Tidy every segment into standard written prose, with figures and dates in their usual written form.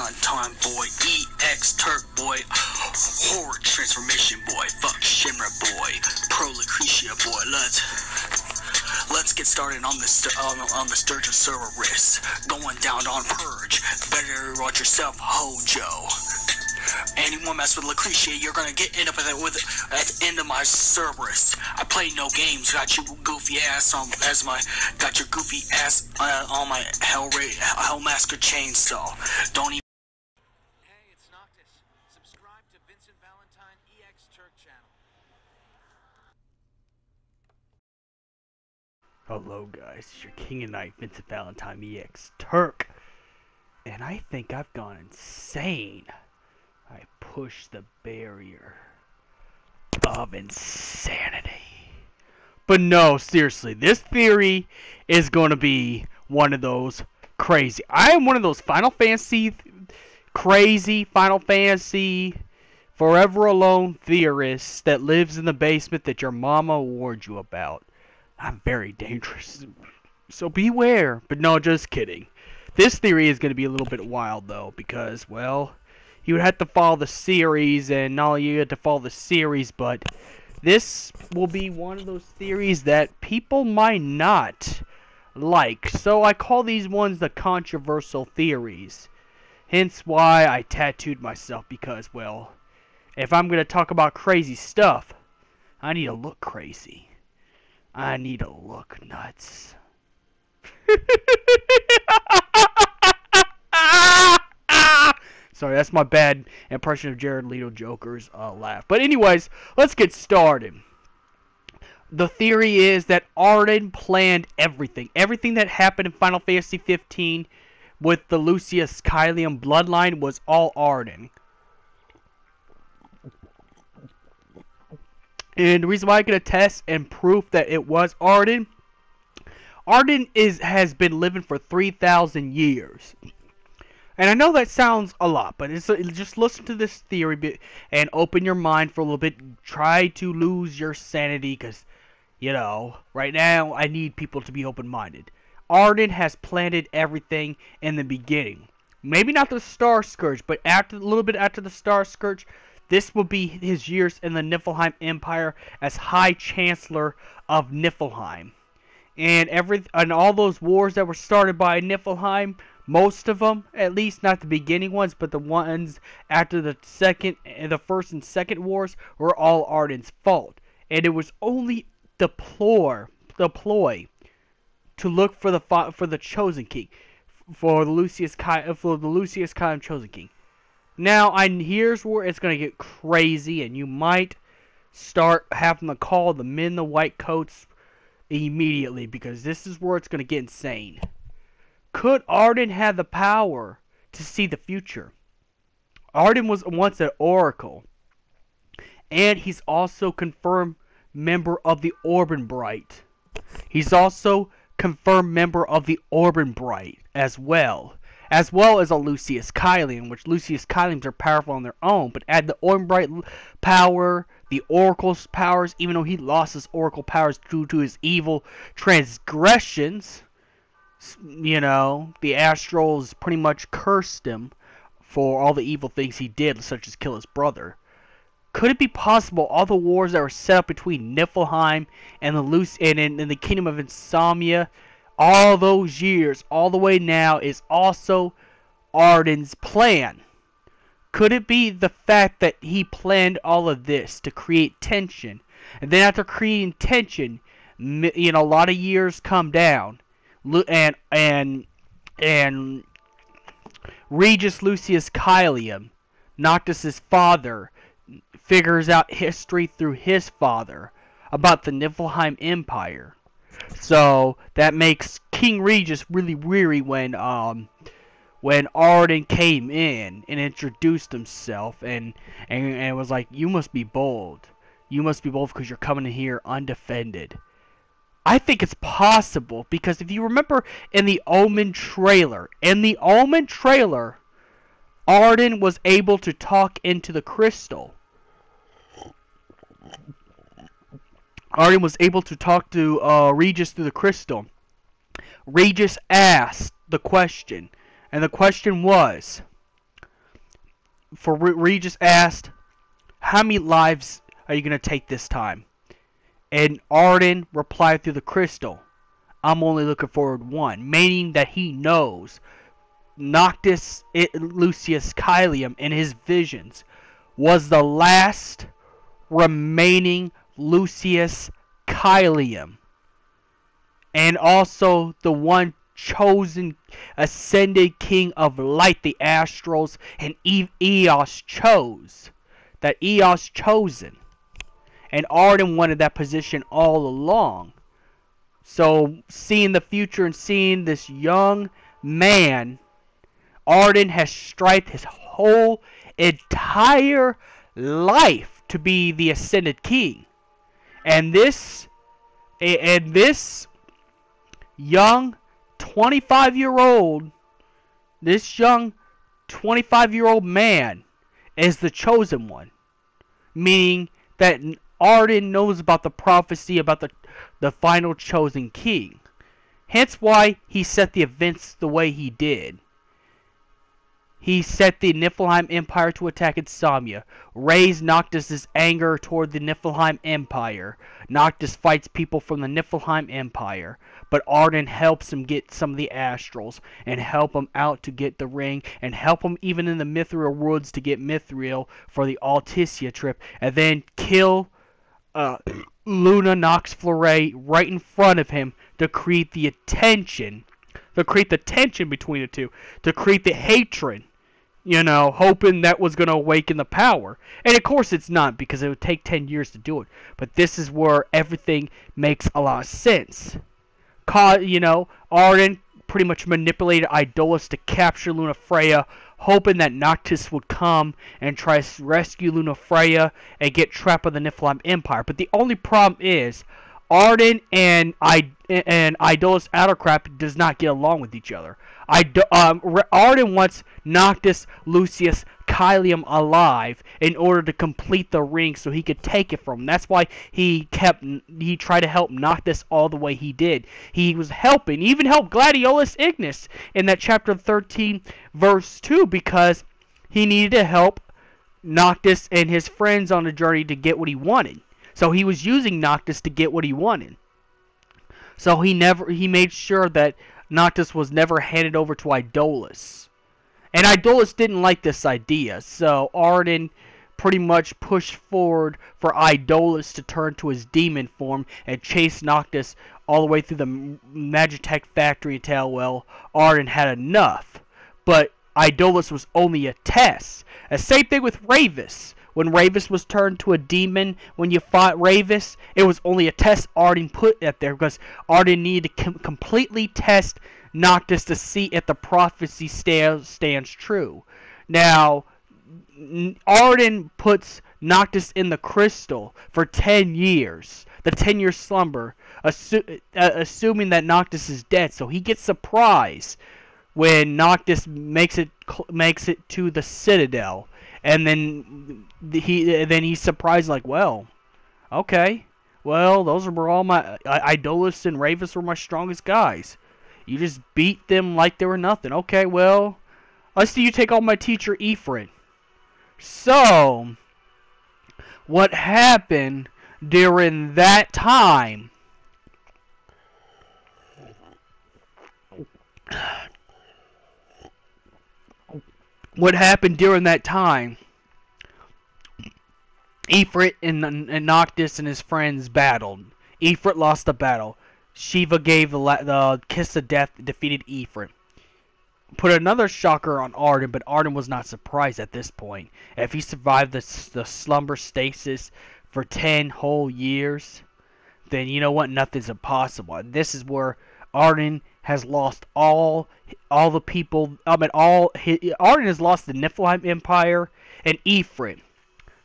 Valentine boy, EX Turk boy, Horror Transformation boy, fuck Shimmer boy, Pro Lucretia boy. Let's get started on this on the Sturgeon server risk. Going down on Purge. Better watch yourself, Hojo. Anyone mess with Lucretia, you're gonna end up with at the end of my Cerberus. I play no games. Got you goofy ass on got your goofy ass on my Hellmaster chainsaw. Don't even. Hey, it's Noctis. Subscribe to Vincent Valentine EX Turk channel. Hello guys, it's your King of Night, Vincent Valentine EX Turk. And I think I've gone insane. I pushed the barrier of insanity. But no, seriously, this theory is going to be one of those crazy. I am one of those crazy Final Fantasy Forever Alone theorists that lives in the basement that your mama warned you about. I'm very dangerous, so beware. But no, just kidding. This theory is going to be a little bit wild though, because, well, you would have to follow the series, and not only you have to follow the series, but this will be one of those theories that people might not like. So I call these ones the controversial theories. Hence why I tattooed myself, because, well, if I'm going to talk about crazy stuff, I need to look crazy. I need to look nuts. Sorry, that's my bad impression of Jared Leto Joker's laugh. But anyways, let's get started. The theory is that Ardyn planned everything. Everything that happened in Final Fantasy 15 with the Lucius Caelum bloodline was all Ardyn. And the reason why I can attest and proof that it was Ardyn has been living for 3,000 years. And I know that sounds a lot, but just listen to this theory and open your mind for a little bit. Try to lose your sanity, because, you know, right now I need people to be open-minded. Ardyn has planted everything in the beginning. Maybe not the Star Scourge, but a little bit after the Star Scourge, this will be his years in the Niflheim Empire as High Chancellor of Niflheim. And all those wars that were started by Niflheim, most of them, at least not the beginning ones, but the ones after the first and second wars, were all Ardyn's fault. And it was only the ploy to look for the Chosen King, for the Lucius Caelum Chosen King. Now, here's where it's going to get crazy, and you might start having to call the men in the white coats immediately, because this is where it's going to get insane. Could Ardyn have the power to see the future? Ardyn was once an oracle, and he's also confirmed member of the Orbanbright. He's also confirmed member of the Orbanbright as well as a Lucius Caelum, which Lucius Caelums are powerful on their own, but add the Orbanbright power, the Oracle's powers, even though he lost his Oracle powers due to his evil transgressions. You know, the Astrals pretty much cursed him for all the evil things he did, such as kill his brother. Could it be possible all the wars that were set up between Niflheim and the Kingdom of Insomnia, all those years, all the way now, is also Ardyn's plan? Could it be the fact that he planned all of this to create tension, and then after creating tension, you know, a lot of years come down, and Regis Lucius Caelum, Noctis' father, figures out history through his father about the Niflheim Empire. So that makes King Regis really weary when Ardyn came in and introduced himself and was like, "You must be bold. You must be bold because you're coming in here undefended." I think it's possible, because if you remember in the Omen trailer, Ardyn was able to talk into the crystal. Ardyn was able to talk to Regis through the crystal. Regis asked the question, and the question was, Regis asked, "How many lives are you gonna take this time?" And Ardyn replied through the crystal, "I'm only looking forward one," meaning that he knows Noctis Lucius Caelum in his visions was the last remaining Lucius Caelum, and also the one chosen ascended king of light the Astrals and Eos chose. That Eos chosen. And Ardyn wanted that position all along. So, seeing the future and seeing this young man, Ardyn has strived his whole entire life to be the ascended king. And this young 25-year-old man is the chosen one. Meaning that Ardyn knows about the prophecy about the final chosen king. Hence why he set the events the way he did. He set the Niflheim Empire to attack Insomnia, raised Noctis' anger toward the Niflheim Empire. Noctis fights people from the Niflheim Empire, but Ardyn helps him get some of the Astrals, and help him out to get the ring, and help him even in the Mithril Woods to get Mithril for the Altissia trip, and then kill Luna Nox Fleury right in front of him to create the tension between the two, to create the hatred. Hoping that was going to awaken the power. And of course it's not, because it would take 10 years to do it. But this is where everything makes a lot of sense. Ardyn pretty much manipulated Idolus to capture Lunafreya, hoping that Noctis would come and try to rescue Lunafreya and get trapped by the Niflheim Empire. But the only problem is, Ardyn and Idolus Autocrat does not get along with each other. Ardyn wants Noctis Lucius Caelum alive in order to complete the ring so he could take it from him. That's why he tried to help Noctis all the way he did. He was helping, even helped Gladiolus Ignis in that chapter 13 verse 2, because he needed to help Noctis and his friends on the journey to get what he wanted. So he was using Noctis to get what he wanted. So he made sure that Noctis was never handed over to Idolus. And Idolus didn't like this idea, so Ardyn pretty much pushed forward for Idolus to turn to his demon form and chase Noctis all the way through the Magitech factory until, well, Ardyn had enough. But Idolus was only a test. The same thing with Ravis. When Ravis was turned to a demon, when you fought Ravis, it was only a test Ardyn put it there, because Ardyn needed to completely test Noctis to see if the prophecy stands true. Now, Ardyn puts Noctis in the crystal for 10 years, the 10-year slumber, assuming that Noctis is dead. So he gets surprised when Noctis makes it to the Citadel. And then he's surprised, like, well, okay, well, those were all my Idolus and Ravis were my strongest guys. You just beat them like they were nothing. Okay, well, I see you take on my teacher Ifrit. So, what happened during that time? What happened during that time? Ifrit and Noctis and his friends battled. Ifrit lost the battle. Shiva gave the kiss of death, defeated Ifrit. Put another shocker on Ardyn, but Ardyn was not surprised at this point. If he survived the slumber stasis for 10 whole years, then you know what? Nothing's impossible. And this is where Ardyn has lost all the people. Ardyn has lost the Niflheim Empire and Ifrit.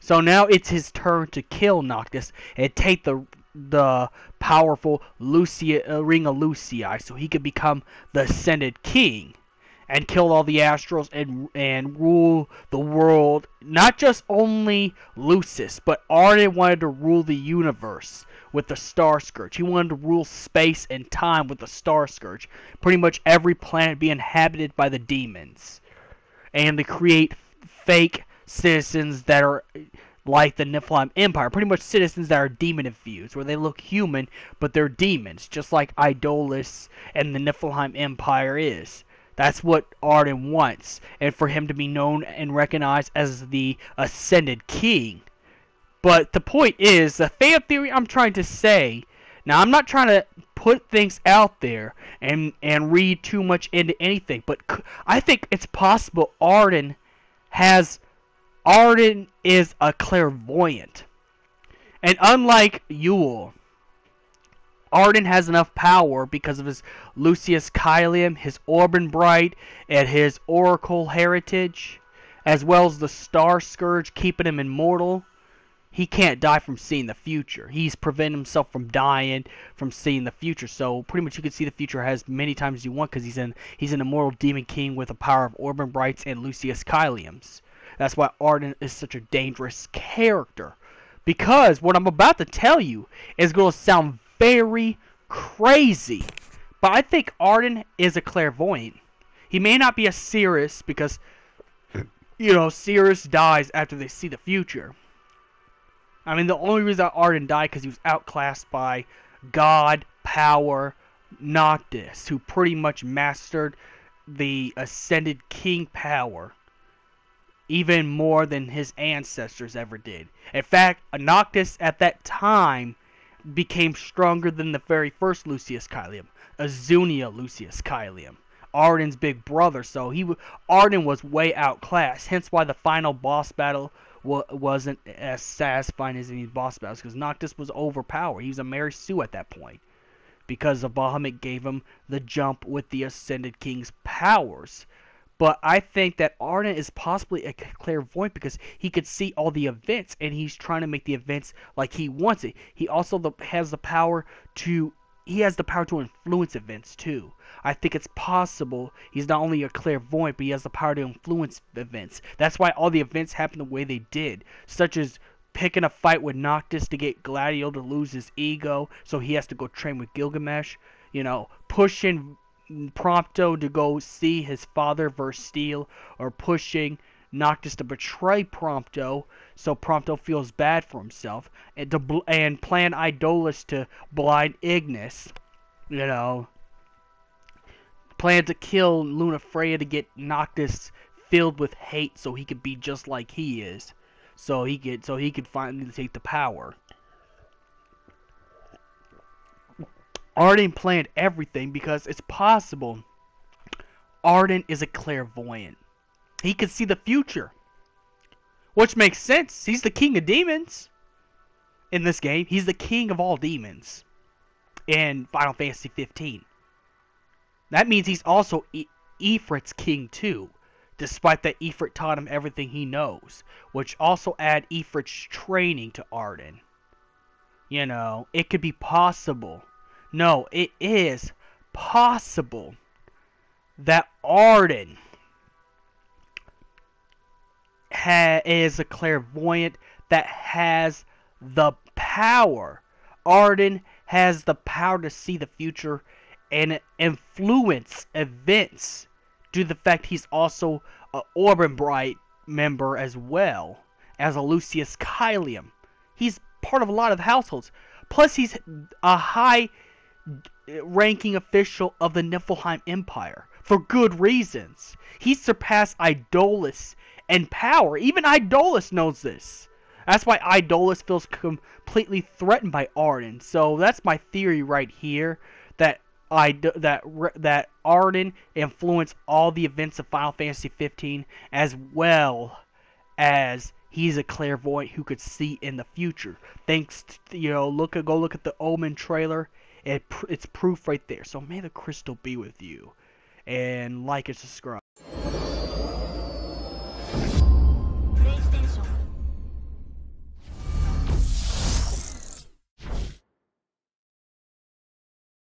So now it's his turn to kill Noctis and take the powerful Ring of Lucii, so he could become the Ascended King and kill all the Astrals and rule the world. Not just only Lucis, but Ardyn wanted to rule the universe with the Star Scourge. He wanted to rule space and time with the Star Scourge. Pretty much every planet be inhabited by the demons. And to create fake citizens that are like the Niflheim Empire, pretty much citizens that are demon infused, where they look human but they're demons, just like Idolus and the Niflheim Empire is. That's what Ardyn wants, and for him to be known and recognized as the Ascended King. But the point is, the fan theory I'm trying to say, now I'm not trying to put things out there and read too much into anything, but I think it's possible Ardyn is a clairvoyant. And unlike Yule, Ardyn has enough power because of his Lucius Caelum, his Orban Bright, and his Oracle heritage, as well as the Star Scourge keeping him immortal. He can't die from seeing the future. He's preventing himself from dying from seeing the future. So pretty much you can see the future as many times as you want because he's an immortal demon king with the power of Orban Brights and Lucius Caelums. That's why Ardyn is such a dangerous character. Because what I'm about to tell you is going to sound very crazy. But I think Ardyn is a clairvoyant. He may not be a seeress because, seeress dies after they see the future. I mean, the only reason Ardyn died because he was outclassed by God, Power, Noctis, who pretty much mastered the Ascended King power even more than his ancestors ever did. In fact, Noctis at that time became stronger than the very first Lucius Caelum, Azunia Lucius Caelum, Ardyn's big brother. So Ardyn was way outclassed. Hence why the final boss battle wasn't as satisfying as these boss battles, because Noctis was overpowered. He was a Mary Sue at that point, because the Bahamut gave him the jump with the Ascended King's powers. But I think that Ardyn is possibly a clairvoyant because he could see all the events, and he's trying to make the events like he wants it. He also has the power to influence events too. I think it's possible he's not only a clairvoyant, but he has the power to influence events. That's why all the events happen the way they did, such as picking a fight with Noctis to get Gladio to lose his ego, so he has to go train with Gilgamesh. Pushing Prompto to go see his father versus Steel, or pushing Noctis to betray Prompto, so Prompto feels bad for himself, and plan Idolus to blind Ignis. Plan to kill Luna Freya to get Noctis filled with hate, so he could be just like he is, so he could finally take the power. Ardyn planned everything because it's possible Ardyn is a clairvoyant. He can see the future, which makes sense. He's the king of demons in this game. He's the king of all demons in Final Fantasy 15. That means he's also Ifrit's king too, despite that Ifrit taught him everything he knows, which also add Ifrit's training to Ardyn. It could be possible. No, it is possible that Ardyn is a clairvoyant that has the power. Ardyn has the power to see the future and influence events due to the fact he's also an Orban Bright member as well as a Lucius Caelum. He's part of a lot of households. Plus, he's a high-ranking official of the Niflheim Empire for good reasons. He surpassed Idolus in power. Even Idolus knows this. That's why Idolus feels completely threatened by Ardyn. So that's my theory right here, that Ardyn influenced all the events of Final Fantasy 15, as well as he's a clairvoyant who could see in the future. Thanks to, go look at the Omen trailer. It's proof right there. So may the crystal be with you, and like and subscribe.